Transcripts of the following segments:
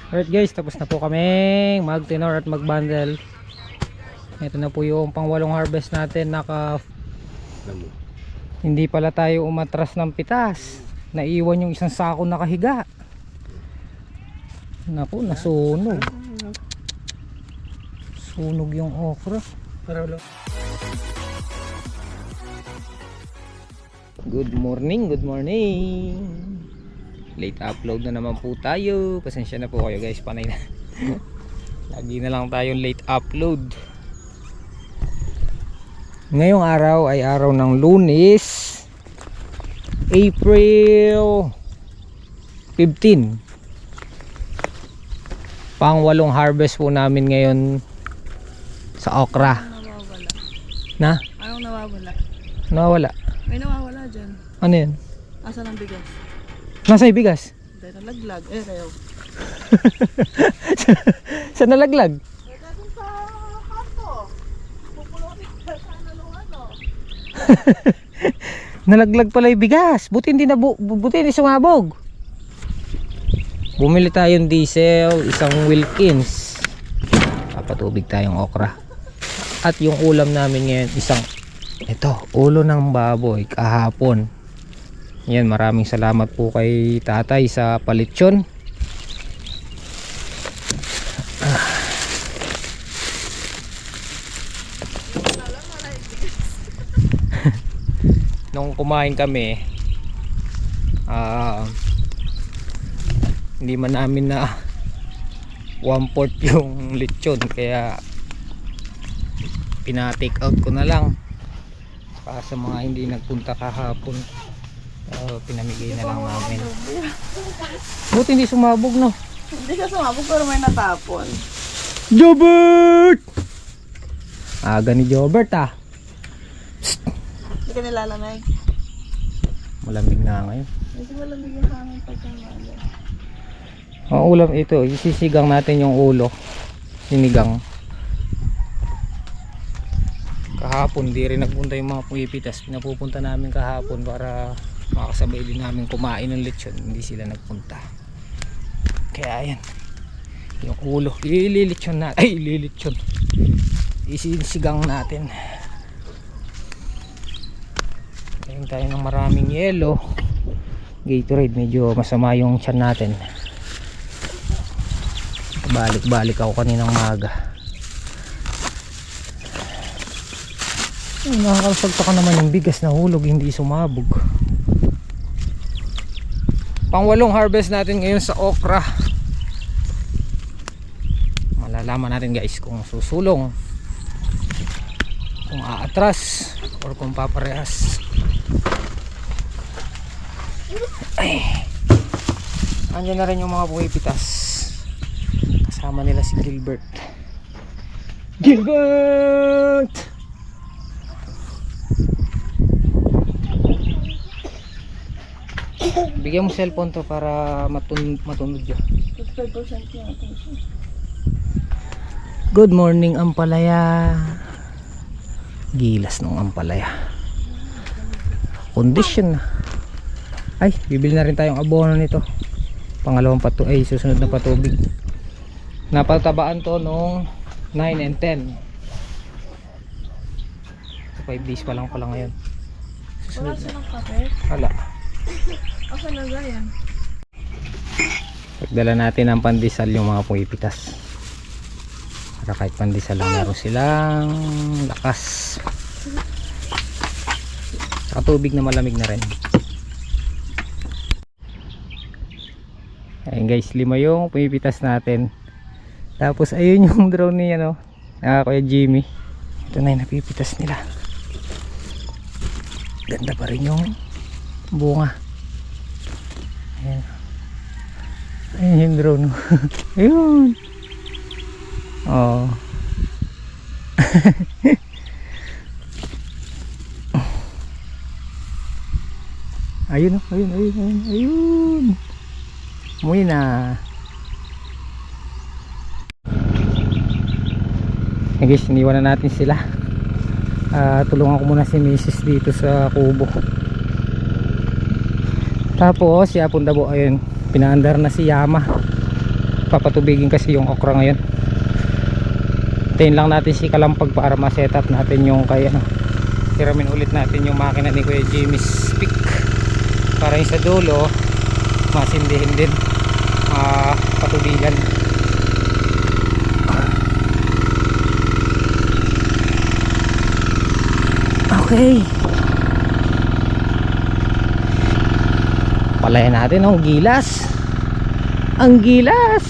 Alright guys, tapos na po kaming mag-tenor at mag-bundle. Ito na po yung pang-walong harvest natin. Hindi pala tayo umatras ng pitas. Naiwan yung isang sako nakahiga. Naku, nasunog. Sunog yung okra. Good morning, good morning. Late upload na naman po tayo. Pasensya na po kayo guys, panay na. Lagi na lang tayong late upload. Ngayong araw ay araw ng Lunes, April 15. Pang-walong harvest po namin ngayon sa okra. Na? Anong nawawala? Nawawala. May nawawala dyan. Ano yan? Asa ng bigas? Nasa ibigas? Dahil nalaglag. Rew. Sa nalaglag? Dahil sa kanto. Pupulutin ka sa ano. Nalaglag pala yung bigas. Buti hindi sumabog. Bumili tayong diesel, isang Wilkins. Papatubig tayong okra. At yung ulam namin ngayon, ulo ng baboy kahapon. Yan, maraming salamat po kay tatay sa palitsyon. Nung kumain kami, hindi man namin na 1/4 yung lechon, kaya pina-take out ko na lang para sa mga hindi nagpunta kahapon. Pinamigay na lang namin. Buti hindi sumabog, no? Hindi ka sumabog pero may natapon. Jobert! Aga ni Jobert ah. Hindi ka nilalamig. Malamig na ngayon. Hindi malamig yung hangin pagkamaga. Ang ulam ito, isisigang natin yung ulo. Sinigang. Kahapon di rin nagpunta yung mga puipitas. Pinapupunta namin kahapon para makasabay din namin kumain ng lechon. Hindi sila nagpunta. Kaya ayan, yung ulo ililitsyon na, isisigang natin. Kain tayo ng maraming yelo. Gatorade, medyo masama yung tiyan natin. Balik ako kaninang maga. Nakakalsagtaka naman yung bigas na hulog, hindi sumabog. Pang-walong harvest natin ngayon sa okra. Malalaman natin guys kung susulong, kung aatras, or kung paparehas. Ay, andyan na rin yung mga puwipitas. Kasama nila si Gilbert. Bigyan mo cellphone to para matunog yun. 55% yung attention. Good morning Ampalaya. Gilas ng Ampalaya. Condition na. Ay, bibili na rin tayong abono nito. Pangalawang susunod na patubig. Napatabaan to nung 9 and 10. 5 days pa lang pala ngayon. Wala silang kape? Wala. Asa na yan? Pagdala natin ang pandesal yung mga puipitas. Para kahit pandesal lang meron silang lakas. Saka tubig na malamig na rin. Ayun guys, 5 yung puipitas natin. Tapos ayun yung drone ni Kuya Jimmy. Ito na yung napipitas nila. Ganda pa rin yung bunga. Ayan. Ayun yung drone. Ayun. Oh. Ayun. Umuwi na. Guys, iniwan na natin sila. Tulungan ko muna si Mrs. dito sa kubo. Tapos si Apondabo, ayun, pinaandar na si Yama. Papatubigin kasi yung okra ngayon. Tayin lang natin si Kalampag para ma-set up natin yung kaya tiramin ulit natin yung makina ni Kuya Jimmy's Peak para yung sa dulo masindihin din, patubigan. Okay, palayan natin ang gilas. Ang gilas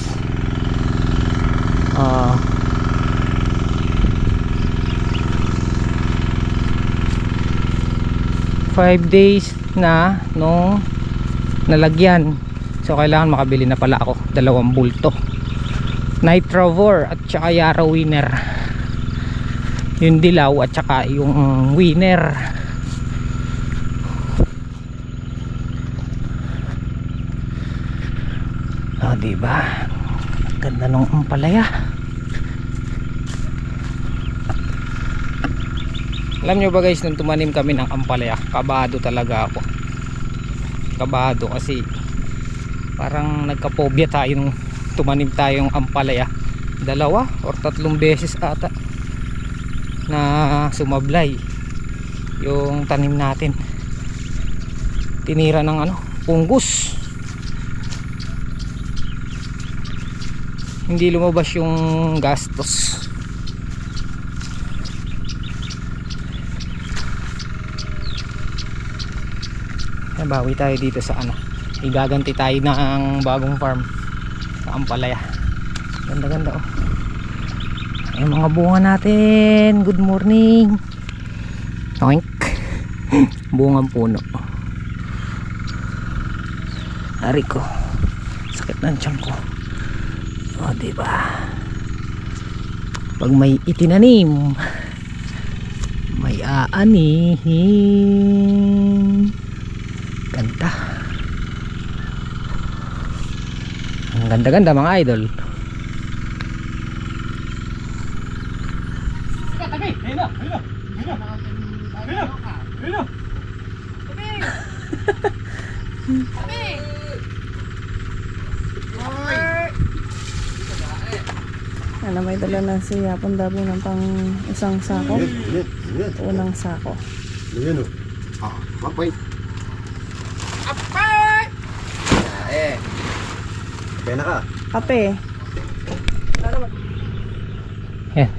5 days na nung nalagyan, so kailangan makabili na pala ako 2 bulto Nitrovor at saka Yara Winner, yung dilaw at saka yung winner. Diba ganda nung ampalaya. Alam nyo ba guys, nung tumanim kami ng ampalaya, kabado talaga ako. Kabado kasi parang nagka-phobia tayo nung tumanim tayong ampalaya. 2 or 3 beses ata na sumablay yung tanim natin. Tinira ng punggus. Hindi lumabas yung gastos. Bawi tayo dito sa igaganti tayo ng bagong farm sa ampalaya. Ganda ganda yung mga bunga natin. Good morning. Oink. Bungang puno. Ari ko, sakit ng tiyan ko. Diba pag may itinanim may aanihin. Ganda. Ang ganda-ganda mga idol. May dala na si Yapon Dabo ng pang isang sako. Unang sako. Ayan o. Mapay. Pena ka. Kape.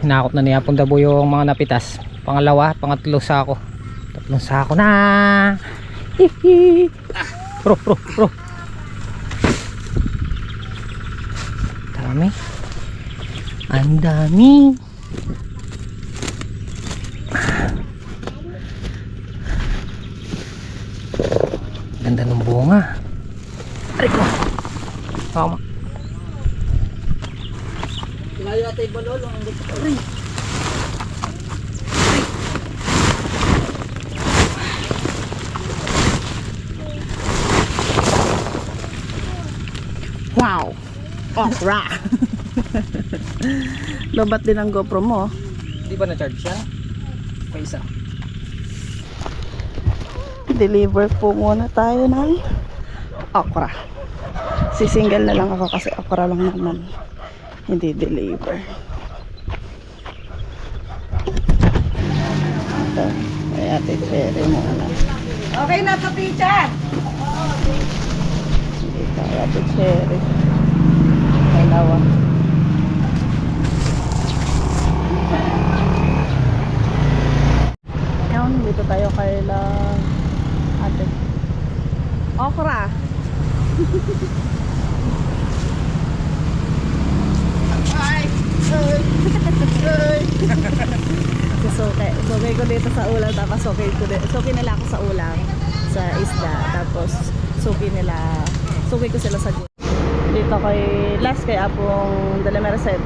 Hinakot na ni Yapon Dabo yung mga napitas. Pangalawa, pangatlo sako. 3 sako na. Hihi. Bro. Dami. Ang dami. Ganda ng bunga. Aray ko. Tama. Layo atay balolo ang gusto. Aray. Wow. Okra. Lobat din ang GoPro mo. Di ba na-charge yan? Pa isa. Deliver po muna tayo ng okra. Sisingle na lang ako kasi okra lang naman. Hindi deliver. Ito. May ate Cherry muna. Okay na to, teacher! Dito, ate Cherry. Dalawa. Dito tayo kay ate. Okra. Sukay ko dito sa ulam, tapos suki nila ako sa ulam sa isda, tapos suki ko sila sa gulay. Dito kay kay Apong Dalamerced.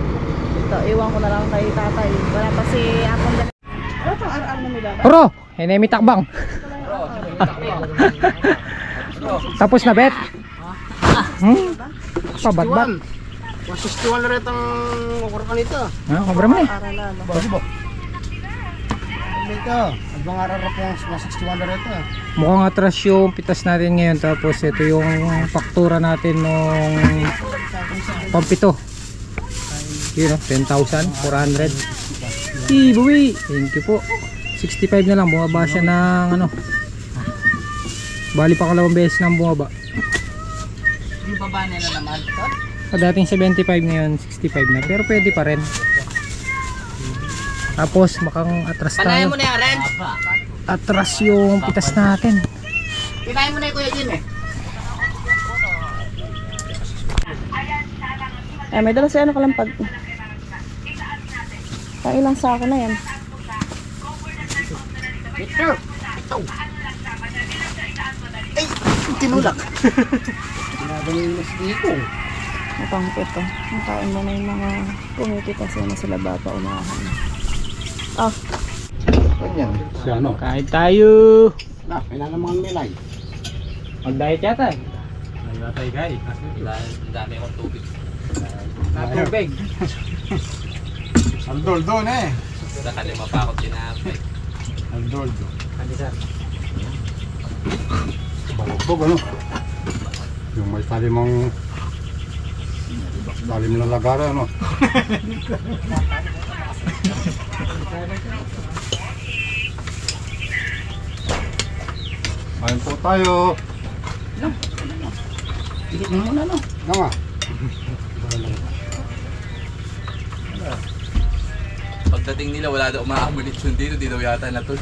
Dito, iwan ko na lang kay tatay. Wala pa si Apong Dalamerced. Ano pang araw na nila? Bro, may takbang. Tapos na bet. Pabat-bat. 161 na rin ang okra kanita. Kabra mo Aralan. Dito, abang ararap yung 161 na rin. Mukhang atras yung pitas natin ngayon. Tapos ito yung faktura natin nung pampito. Yun, 10,400. Buwi. Thank you po. 65 na lang. Bumaba siya ng ano. Bali pa kalawang beses nang bumaba. Yung baba nila naman to? Dating 75 ngayon, 65 na. Pero pwede pa rin. Tapos makang atras Panayin tayo. mo na yan, Ren. Atras yung pitas natin. Pinayin mo na yung Kuya Jim eh. May dala si ano kalampag. Ilang sako na yan. Victor! Ay! Tinulak! Mapangpit to. Nakain mo na yung mga kumiti kasi na sila bata umahan. Ah, Ganyan. Si ano? Kain tayo. Na, kailangan mga milay. Mag-diet yata eh. Dami akong tubig. Tubig. Aldol doon eh. Nakalima pa ako tinapay. Aldol doon. Andi sir. Balugbog ano? Yung may talim na lagara ano? Kain po tayo. Higit mo muna no? Nga. Pagdating nila wala daw umaamunisyon dito, di daw yata natun.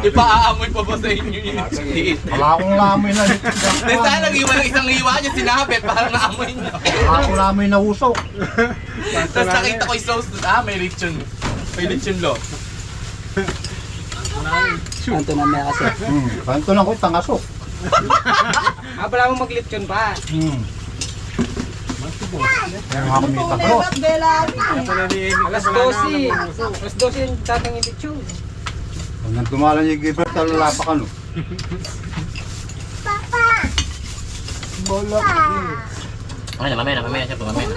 Ipaamoy pa ba sa inyo yung liit? Wala akong lamoy na. Then saan nag-iwan ng isang hiwa niya, sinabit, parang naamoy niya. Wala akong lamoy na usok. Tapos nakita ko yung sauce doon, may lechon. May lechon lo. Anto na may kasi. Kanto lang ko, tangasok. Pala mo mag-lechon pa. Kaya nga kumita ko. Alas 12. Alas 12 yung tatang lechon. Kung nang tumalan yung Gilbert, talalapak ano. Okay na, mamaya siya po, mamaya.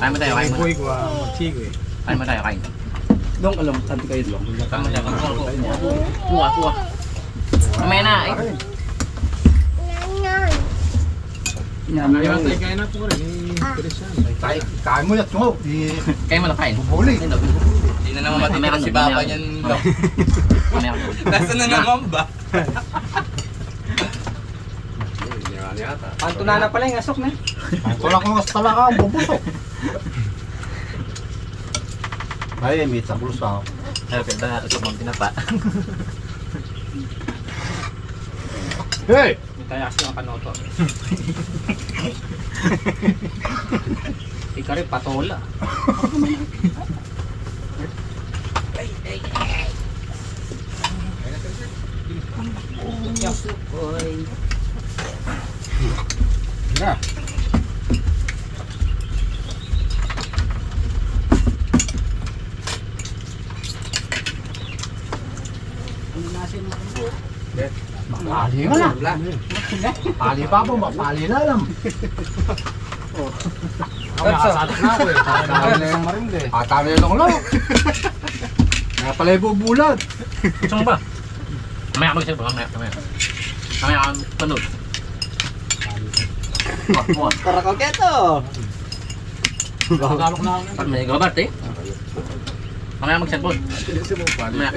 Kain mo tayo, kain mo. Kain mo tayo, kain. Dong, alam, sabi kayo dong. Kain mo tayo, kuha. Mamaya na, eh. Kain mo yan, tungo. Kain mo lang, kain. Bubuli. Hindi na naman matitira si Baba niyan. Mamaya. Nasaan na naman ba? Pantunana pala yung asok na. Kanto lang ko mas talaga, bubusok. Ay, may sa bulsa. Ay, pwede na ito mong tinapa. Hey! May tayo kasi yung kanoto. Ika rin patola. Na. Mapali ka na. Pali pa po, mapali na lang. Satok na ako eh. Atami lang lang. Kaya pala yung bubulat. Gusto mo ba? Mamaya ka mag-isip. Mamaya ka panood. Karakoketo! Pag may gabat eh. Mamaya mag-cellphone. Mamaya.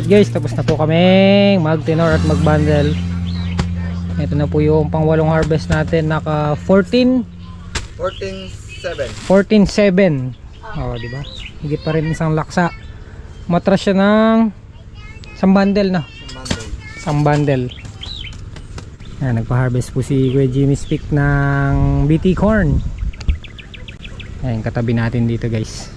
Alright guys, tapos na po kami mag-tenor at mag-bundle. Ito na po yung pang 8 harvest natin. Naka 14.7. Oh, di ba? Higit pa rin isang laksa. Matras siya ng isang bundle na. Isang bundle. Ayan, nagpa-harvest po si Kuya Jimmy Speak ng BT corn. Ayan, katabi natin dito guys.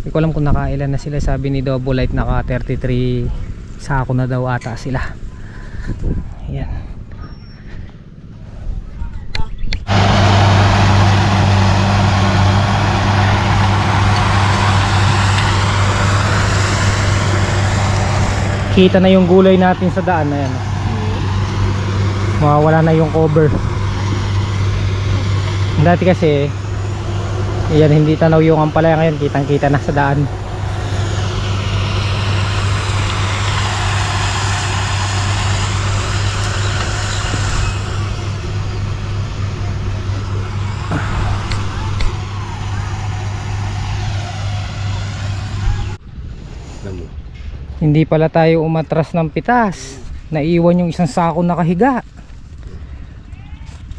Hindi ko alam kung nakailan na sila. Sabi ni Double Light naka 33 sako na daw ata sila. Ayan. Kita na yung gulay natin sa daan na yan. Mawawala na yung cover. Dati kasi yan, hindi tanaw yung ampalaya, ngayon kitang kita na sa daan. Hindi pala tayo umatras ng pitas. Naiwan yung isang sako nakahiga.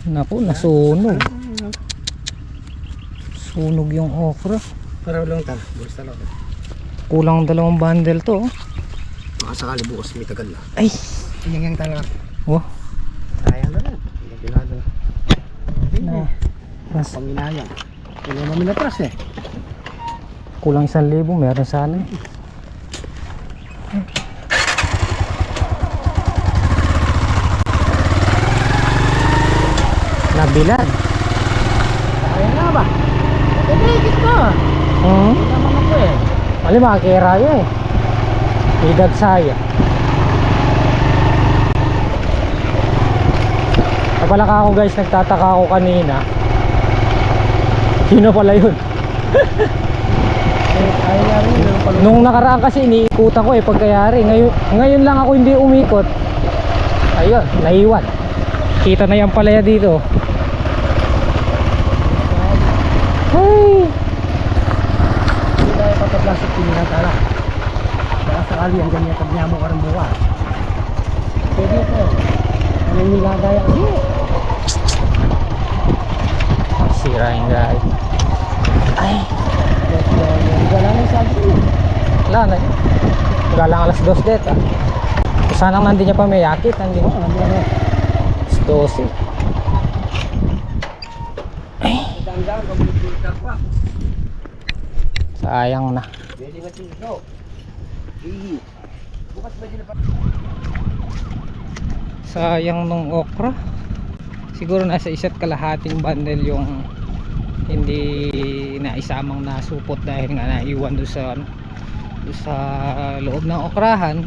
Naku, nasunog. Sunog yung okra. Para lang tan, bukas lang. Kulang 2 bundle to. Baka sakali bukas may tagal na. Ay, Yang talaga. oh, Sayang na rin. Bilado na. mas Panginayang. Hindi naman minatras eh. kulang 1,000, meron sana. Nabilad. Sayang nga ba? Tigit ko. Hmm? Naman ako eh. Mali makakiraya eh. Idag saya. Napalaka ako guys, nagtataka ako kanina. Sino pala yun? Ayaw nga rin. Nung nakaraan kasi iniikutan ko eh pagkayari. Ngayon lang ako hindi umikot. Ayun, naiwan. Kita na yung palaya dito. Hey! Hindi tayo pataplasok pinilang tala. Baka sakali ang ganyan tagnya mo ka rin buka. Pwede ito. Anong nilagaya kasi? Sira yung guys. Ay! Wala na yung sabi mo. Wala na yun. Galang alas 2 det ah. Sanang nandun niya pa may yakit. Nandun Oo, nandiyan na. 12. Ay! Sayang na. Sayang nung okra. Siguro nasa 1.5 bundle yung hindi naisamang nasupot dahil nga naiwan doon sa doon sa loob ng okrahan.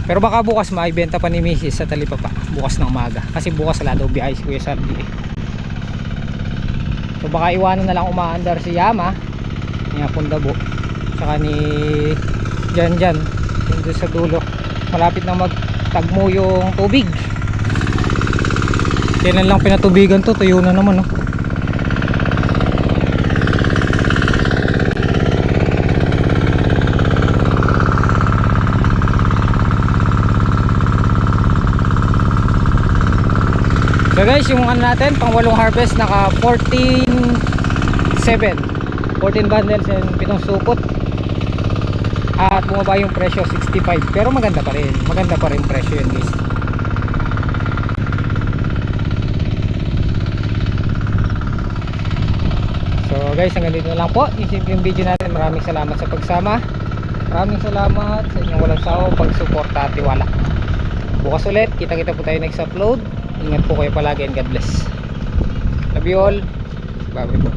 Pero baka bukas maibenta pa ni Mrs. sa talipapa bukas ng umaga kasi bukas wala daw biyahe si Kuya Saldi eh. So baka iwanan na lang umaandar si Yama ni Apondabo saka ni Jan doon sa dulo. Malapit na magtagmo yung tubig. Kailan lang pinatubigan to, tuyo na naman oh. So guys, yung ano natin, pang 8 harvest naka 14.7 bundles and 7 supot. At bumaba yung presyo 65, pero maganda pa rin presyo yun guys. So guys, hanggang dito na lang po yung video natin. Maraming salamat sa pagsama. Maraming salamat sa inyong walang sawang pagsuporta at tiwala. Bukas ulit, kita-kita po tayo next upload. Ingat po kayo palagi and God bless. Love you all. Bye bye po.